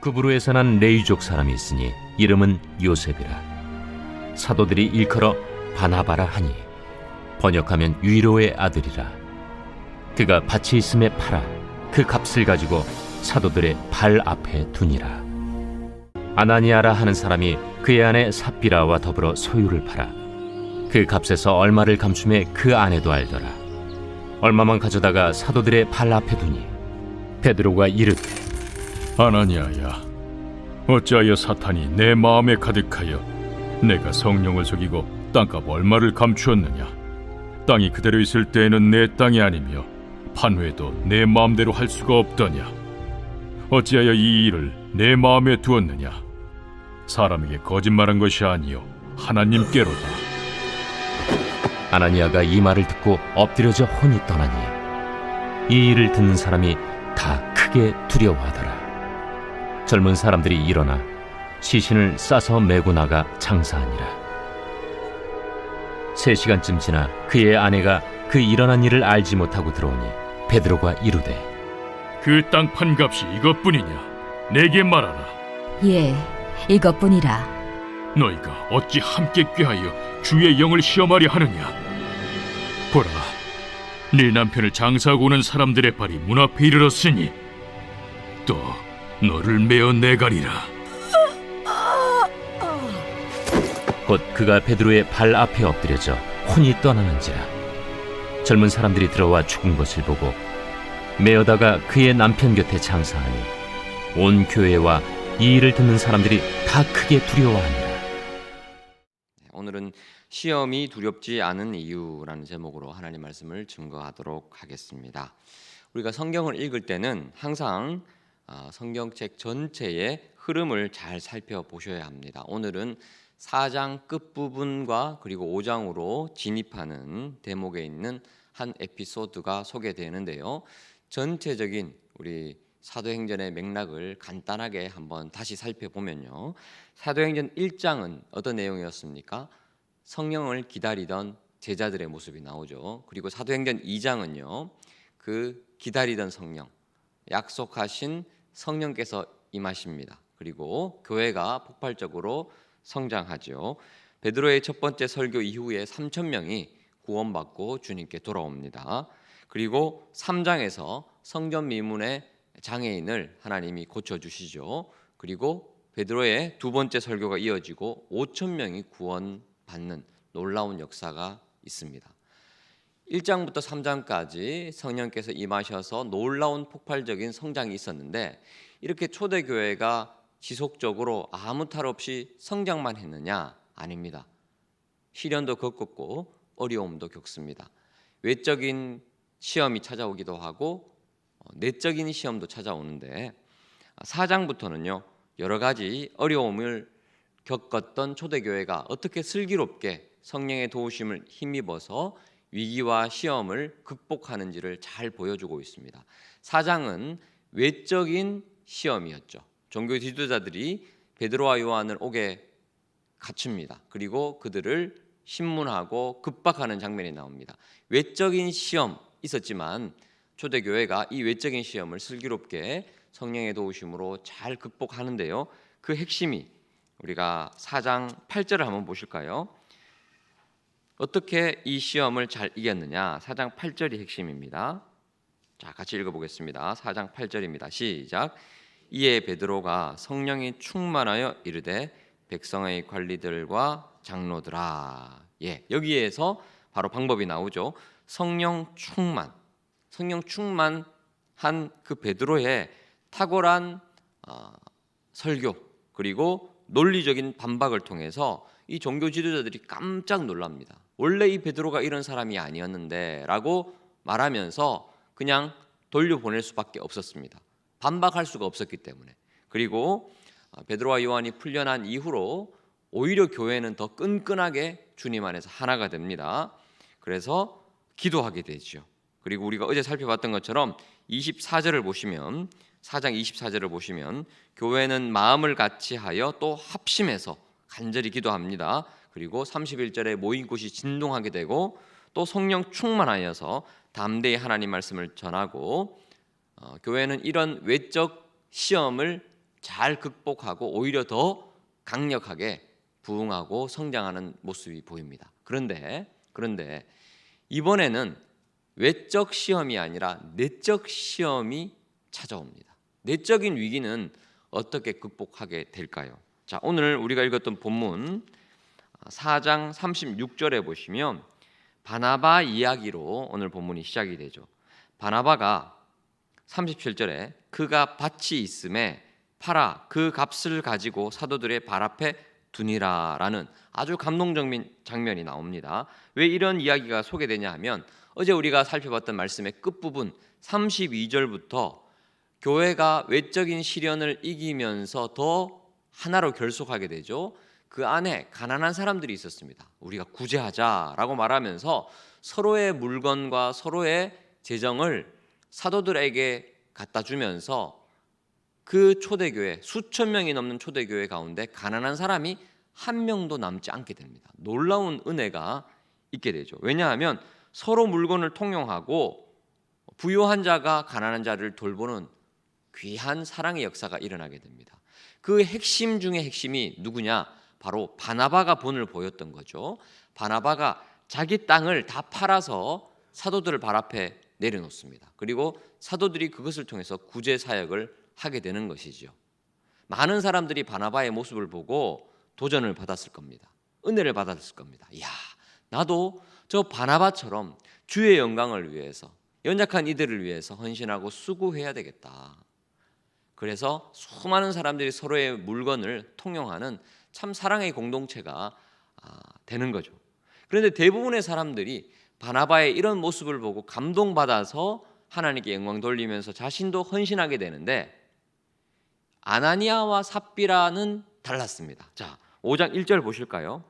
야쿠브루에서 난 레위족 사람이 있으니 이름은 요셉이라. 사도들이 일컬어 바나바라 하니 번역하면 위로의 아들이라. 그가 밭이 있음에 팔아 그 값을 가지고 사도들의 발 앞에 두니라. 아나니아라 하는 사람이 그의 아내 삽비라와 더불어 소유를 팔아 그 값에서 얼마를 감춤해 그 아내도 알더라. 얼마만 가져다가 사도들의 발 앞에 두니 베드로가 이르되, 아나니아야, 어찌하여 사탄이 내 마음에 가득하여 내가 성령을 속이고 땅값 얼마를 감추었느냐? 땅이 그대로 있을 때에는 내 땅이 아니며 판회도 내 마음대로 할 수가 없더냐? 어찌하여 이 일을 내 마음에 두었느냐? 사람에게 거짓말한 것이 아니요 하나님께로다. 아나니아가 이 말을 듣고 엎드려져 혼이 떠나니 이 일을 듣는 사람이 다 크게 두려워하더라. 젊은 사람들이 일어나 시신을 싸서 메고 나가 장사하니라. 3시간쯤 지나 그의 아내가 그 일어난 일을 알지 못하고 들어오니 베드로가 이르되, 그 땅 판값이 이것뿐이냐? 내게 말하라. 예, 이것뿐이라. 너희가 어찌 함께 꾀하여 주의 영을 시험하려 하느냐? 보라, 네 남편을 장사하고 오는 사람들의 발이 문 앞에 이르렀으니 또 너를 메어 내가리라. 곧 그가 베드로의 발 앞에 엎드려져 혼이 떠나는지라. 젊은 사람들이 들어와 죽은 것을 보고 메어다가 그의 남편 곁에 장사하니 온 교회와 이 일을 듣는 사람들이 다 크게 두려워하니라. 오늘은 시험이 두렵지 않은 이유라는 제목으로 하나님 말씀을 증거하도록 하겠습니다. 우리가 성경을 읽을 때는 항상 성경책 전체의 흐름을 잘 살펴보셔야 합니다. 오늘은 4장 끝부분과 그리고 5장으로 진입하는 대목에 있는 한 에피소드가 소개되는데요. 전체적인 우리 사도행전의 맥락을 간단하게 한번 다시 살펴보면요. 사도행전 1장은 어떤 내용이었습니까? 성령을 기다리던 제자들의 모습이 나오죠. 그리고 사도행전 2장은요. 그 기다리던 성령, 약속하신 성령께서 임하십니다. 그리고 교회가 폭발적으로 성장하죠. 베드로의 첫 번째 설교 이후에 3,000명이 구원받고 주님께 돌아옵니다. 그리고 3장에서 성전 미문의 장애인을 하나님이 고쳐주시죠. 그리고 베드로의 두 번째 설교가 이어지고 5,000명이 구원받는 놀라운 역사가 있습니다. 1장부터 3장까지 성령께서 임하셔서 놀라운 폭발적인 성장이 있었는데, 이렇게 초대교회가 지속적으로 아무 탈 없이 성장만 했느냐? 아닙니다. 시련도 겪었고 어려움도 겪습니다. 외적인 시험이 찾아오기도 하고 내적인 시험도 찾아오는데, 4장부터는요 여러 가지 어려움을 겪었던 초대교회가 어떻게 슬기롭게 성령의 도우심을 힘입어서 위기와 시험을 극복하는지를 잘 보여주고 있습니다. 4장은 외적인 시험이었죠. 종교 지도자들이 베드로와 요한을 옥에 갇힙니다. 그리고 그들을 신문하고 급박하는 장면이 나옵니다. 외적인 시험 있었지만 초대교회가 이 외적인 시험을 슬기롭게 성령의 도우심으로 잘 극복하는데요. 그 핵심이 우리가 4장 8절을 한번 보실까요? 어떻게 이 시험을 잘 이겼느냐? 4장 8절이 핵심입니다. 자, 같이 읽어보겠습니다. 4장 8절입니다. 시작. 이에 베드로가 성령이 충만하여 이르되 백성의 관리들과 장로들아. 여기에서 바로 방법이 나오죠. 성령 충만한 그 베드로의 탁월한 설교 그리고 논리적인 반박을 통해서 이 종교 지도자들이 깜짝 놀랍니다. 원래 이 베드로가 이런 사람이 아니었는데 라고 말하면서 그냥 돌려보낼 수밖에 없었습니다. 반박할 수가 없었기 때문에. 그리고 베드로와 요한이 풀려난 이후로 오히려 교회는 더 끈끈하게 주님 안에서 하나가 됩니다. 그래서 기도하게 되죠. 그리고 우리가 어제 살펴봤던 것처럼 24절을 보시면 4장 24절을 보시면 교회는 마음을 같이하여 또 합심해서 간절히 기도합니다. 그리고 31절에 모인 곳이 진동하게 되고 또 성령 충만하여서 담대히 하나님 말씀을 전하고 교회는 이런 외적 시험을 잘 극복하고 오히려 더 강력하게 부흥하고 성장하는 모습이 보입니다. 그런데 이번에는 외적 시험이 아니라 내적 시험이 찾아옵니다. 내적인 위기는 어떻게 극복하게 될까요? 자, 오늘 우리가 읽었던 본문 4장 36절에 보시면 바나바 이야기로 오늘 본문이 시작이 되죠. 바나바가 37절에 그가 밭이 있음에 팔아 그 값을 가지고 사도들의 발 앞에 두니라라는 아주 감동적인 장면이 나옵니다. 왜 이런 이야기가 소개되냐 하면 어제 우리가 살펴봤던 말씀의 끝부분 32절부터 교회가 외적인 시련을 이기면서 더 하나로 결속하게 되죠. 그 안에 가난한 사람들이 있었습니다. 우리가 구제하자라고 말하면서 서로의 물건과 서로의 재정을 사도들에게 갖다 주면서 그 초대교회 수천 명이 넘는 초대교회 가운데 가난한 사람이 한 명도 남지 않게 됩니다. 놀라운 은혜가 있게 되죠. 왜냐하면 서로 물건을 통용하고 부유한 자가 가난한 자를 돌보는 귀한 사랑의 역사가 일어나게 됩니다. 그 핵심 중의 핵심이 누구냐? 바로 바나바가 본을 보였던 거죠. 바나바가 자기 땅을 다 팔아서 사도들을 발 앞에 내려놓습니다. 그리고 사도들이 그것을 통해서 구제 사역을 하게 되는 것이죠. 많은 사람들이 바나바의 모습을 보고 도전을 받았을 겁니다. 은혜를 받았을 겁니다. 이야, 나도 저 바나바처럼 주의 영광을 위해서 연약한 이들을 위해서 헌신하고 수고해야 되겠다. 그래서 수많은 사람들이 서로의 물건을 통용하는 참 사랑의 공동체가 되는 거죠. 그런데 대부분의 사람들이 바나바의 이런 모습을 보고 감동받아서 하나님께 영광 돌리면서 자신도 헌신하게 되는데 아나니아와 삽비라는 달랐습니다. 자, 5장 1절 보실까요?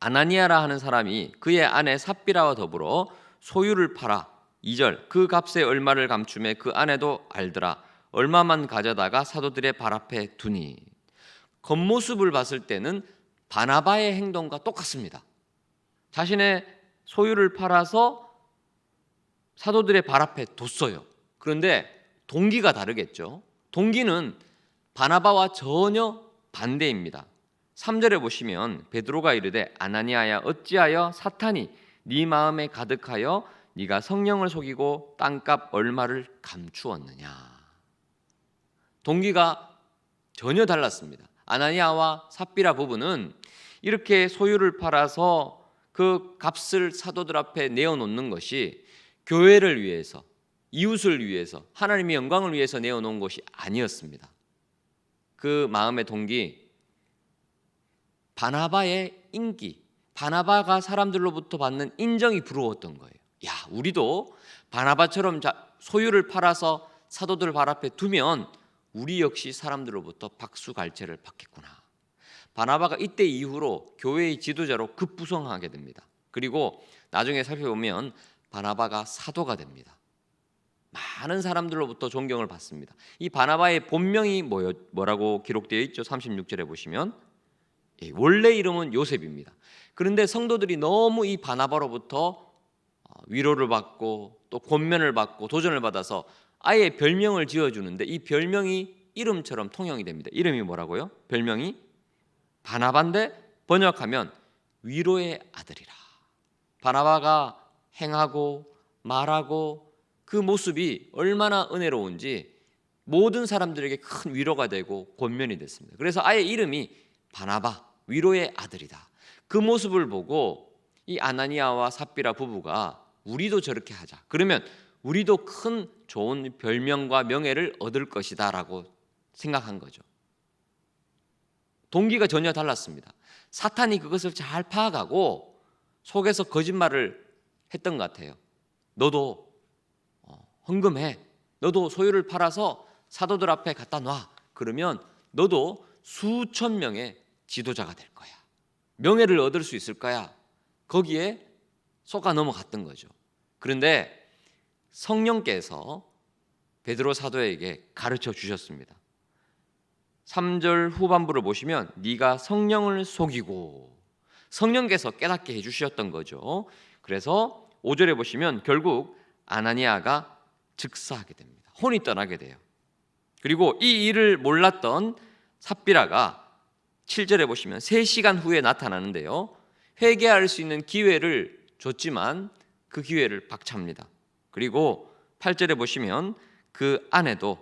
아나니아라 하는 사람이 그의 아내 삽비라와 더불어 소유를 팔아 2절 그 값에 얼마를 감추매 그 아내도 알더라. 얼마만 가져다가 사도들의 발 앞에 두니. 겉모습을 봤을 때는 바나바의 행동과 똑같습니다. 자신의 소유를 팔아서 사도들의 발 앞에 뒀어요. 그런데 동기가 다르겠죠. 동기는 바나바와 전혀 반대입니다. 3절에 보시면 베드로가 이르되 아나니아야 어찌하여 사탄이 네 마음에 가득하여 네가 성령을 속이고 땅값 얼마를 감추었느냐. 동기가 전혀 달랐습니다. 아나니아와 삽비라 부부는 이렇게 소유를 팔아서 그 값을 사도들 앞에 내어놓는 것이 교회를 위해서, 이웃을 위해서, 하나님의 영광을 위해서 내어놓은 것이 아니었습니다. 그 마음의 동기, 바나바의 인기, 바나바가 사람들로부터 받는 인정이 부러웠던 거예요. 야, 우리도 바나바처럼 소유를 팔아서 사도들 발 앞에 두면 우리 역시 사람들로부터 박수갈채를 받겠구나. 바나바가 이때 이후로 교회의 지도자로 급부성하게 됩니다. 그리고 나중에 살펴보면 바나바가 사도가 됩니다. 많은 사람들로부터 존경을 받습니다. 이 바나바의 본명이 뭐라고 기록되어 있죠? 36절에 보시면 원래 이름은 요셉입니다. 그런데 성도들이 너무 이 바나바로부터 위로를 받고 또 권면을 받고 도전을 받아서 아예 별명을 지어주는데 이 별명이 이름처럼 통용이 됩니다. 이름이 뭐라고요? 별명이 바나바인데 번역하면 위로의 아들이라. 바나바가 행하고 말하고 그 모습이 얼마나 은혜로운지 모든 사람들에게 큰 위로가 되고 권면이 됐습니다. 그래서 아예 이름이 바나바, 위로의 아들이다. 그 모습을 보고 이 아나니아와 삽비라 부부가 우리도 저렇게 하자. 그러면 우리도 큰 좋은 별명과 명예를 얻을 것이다 라고 생각한 거죠. 동기가 전혀 달랐습니다. 사탄이 그것을 잘 파악하고 속에서 거짓말을 했던 것 같아요. 너도 헌금해. 너도 소유를 팔아서 사도들 앞에 갖다 놔. 그러면 너도 수천 명의 지도자가 될 거야. 명예를 얻을 수 있을 거야. 거기에 속아 넘어갔던 거죠. 그런데 성령께서 베드로 사도에게 가르쳐 주셨습니다. 3절 후반부를 보시면 네가 성령을 속이고, 성령께서 깨닫게 해주셨던 거죠. 그래서 5절에 보시면 결국 아나니아가 즉사하게 됩니다. 혼이 떠나게 돼요. 그리고 이 일을 몰랐던 삽비라가 7절에 보시면 3시간 후에 나타나는데요. 회개할 수 있는 기회를 줬지만 그 기회를 박차합니다. 그리고 8절에 보시면 그 아내도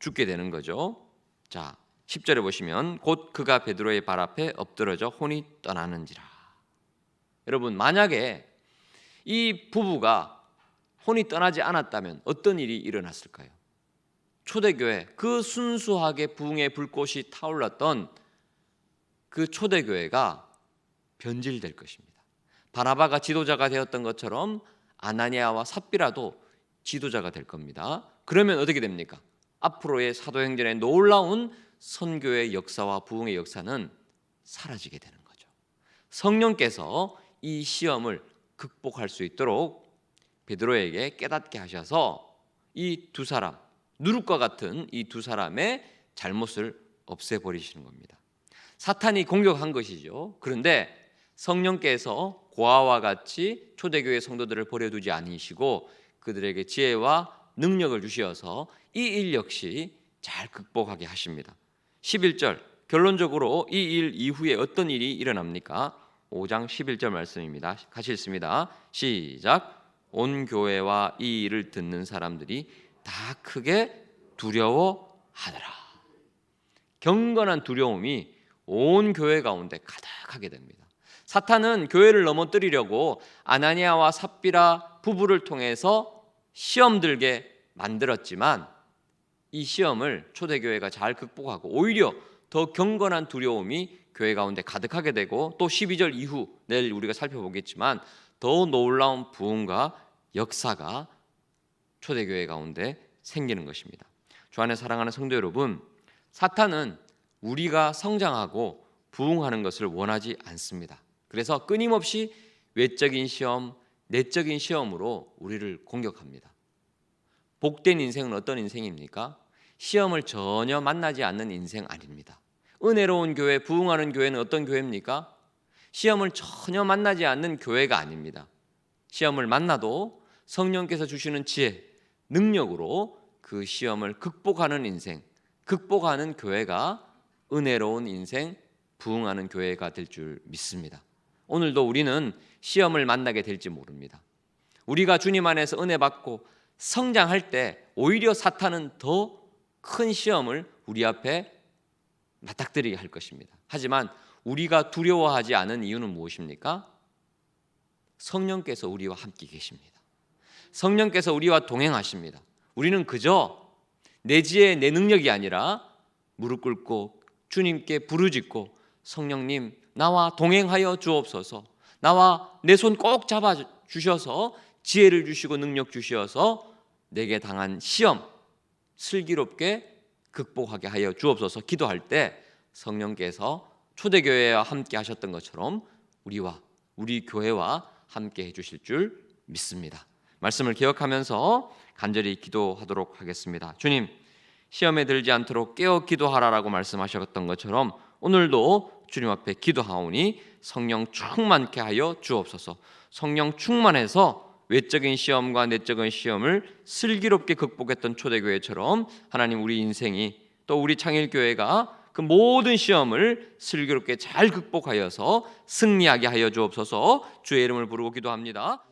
죽게 되는 거죠. 자, 10절에 보시면 곧 그가 베드로의 발 앞에 엎드러져 혼이 떠나는지라. 여러분, 만약에 이 부부가 혼이 떠나지 않았다면 어떤 일이 일어났을까요? 초대교회, 그 순수하게 부흥의 불꽃이 타올랐던 그 초대교회가 변질될 것입니다. 바나바가 지도자가 되었던 것처럼 아나니아와 삽비라도 지도자가 될 겁니다. 그러면 어떻게 됩니까? 앞으로의 사도행전의 놀라운 선교의 역사와 부흥의 역사는 사라지게 되는 거죠. 성령께서 이 시험을 극복할 수 있도록 베드로에게 깨닫게 하셔서 이 두 사람, 누룩과 같은 이 두 사람의 잘못을 없애버리시는 겁니다. 사탄이 공격한 것이죠. 그런데 성령께서 고아와 같이 초대교회 성도들을 버려두지 않으시고 그들에게 지혜와 능력을 주시어서 이 일 역시 잘 극복하게 하십니다. 11절, 결론적으로 이 일 이후에 어떤 일이 일어납니까? 5장 11절 말씀입니다. 같이 읽습니다. 시작. 온 교회와 이 일을 듣는 사람들이 다 크게 두려워하더라. 경건한 두려움이 온 교회 가운데 가득하게 됩니다. 사탄은 교회를 넘어뜨리려고 아나니아와 삽비라 부부를 통해서 시험 들게 만들었지만 이 시험을 초대교회가 잘 극복하고 오히려 더 경건한 두려움이 교회 가운데 가득하게 되고 또 12절 이후 내일 우리가 살펴보겠지만 더 놀라운 부흥과 역사가 초대교회 가운데 생기는 것입니다. 주 안에 사랑하는 성도 여러분, 사탄은 우리가 성장하고 부흥하는 것을 원하지 않습니다. 그래서 끊임없이 외적인 시험, 내적인 시험으로 우리를 공격합니다. 복된 인생은 어떤 인생입니까? 시험을 전혀 만나지 않는 인생 아닙니다. 은혜로운 교회, 부흥하는 교회는 어떤 교회입니까? 시험을 전혀 만나지 않는 교회가 아닙니다. 시험을 만나도 성령께서 주시는 지혜, 능력으로 그 시험을 극복하는 인생, 극복하는 교회가 은혜로운 인생, 부흥하는 교회가 될 줄 믿습니다. 오늘도 우리는 시험을 만나게 될지 모릅니다. 우리가 주님 안에서 은혜 받고 성장할 때 오히려 사탄은 더 큰 시험을 우리 앞에 맞닥뜨리게 할 것입니다. 하지만 우리가 두려워하지 않은 이유는 무엇입니까? 성령께서 우리와 함께 계십니다. 성령께서 우리와 동행하십니다. 우리는 그저 내 지혜, 내 능력이 아니라 무릎 꿇고 주님께 부르짖고 성령님 나와 동행하여 주옵소서, 나와 내 손 꼭 잡아 주셔서 지혜를 주시고 능력 주시어서 내게 당한 시험 슬기롭게 극복하게 하여 주옵소서 기도할 때 성령께서 초대교회와 함께 하셨던 것처럼 우리 교회와 함께 해주실 줄 믿습니다. 말씀을 기억하면서 간절히 기도하도록 하겠습니다. 주님, 시험에 들지 않도록 깨어 기도하라라고 말씀하셨던 것처럼 오늘도 주님 앞에 기도하오니 성령 충만케 하여 주옵소서. 성령 충만해서 외적인 시험과 내적인 시험을 슬기롭게 극복했던 초대교회처럼 하나님 우리 인생이 또 우리 창일교회가 그 모든 시험을 슬기롭게 잘 극복하여서 승리하게 하여 주옵소서. 주의 이름을 부르고 기도합니다.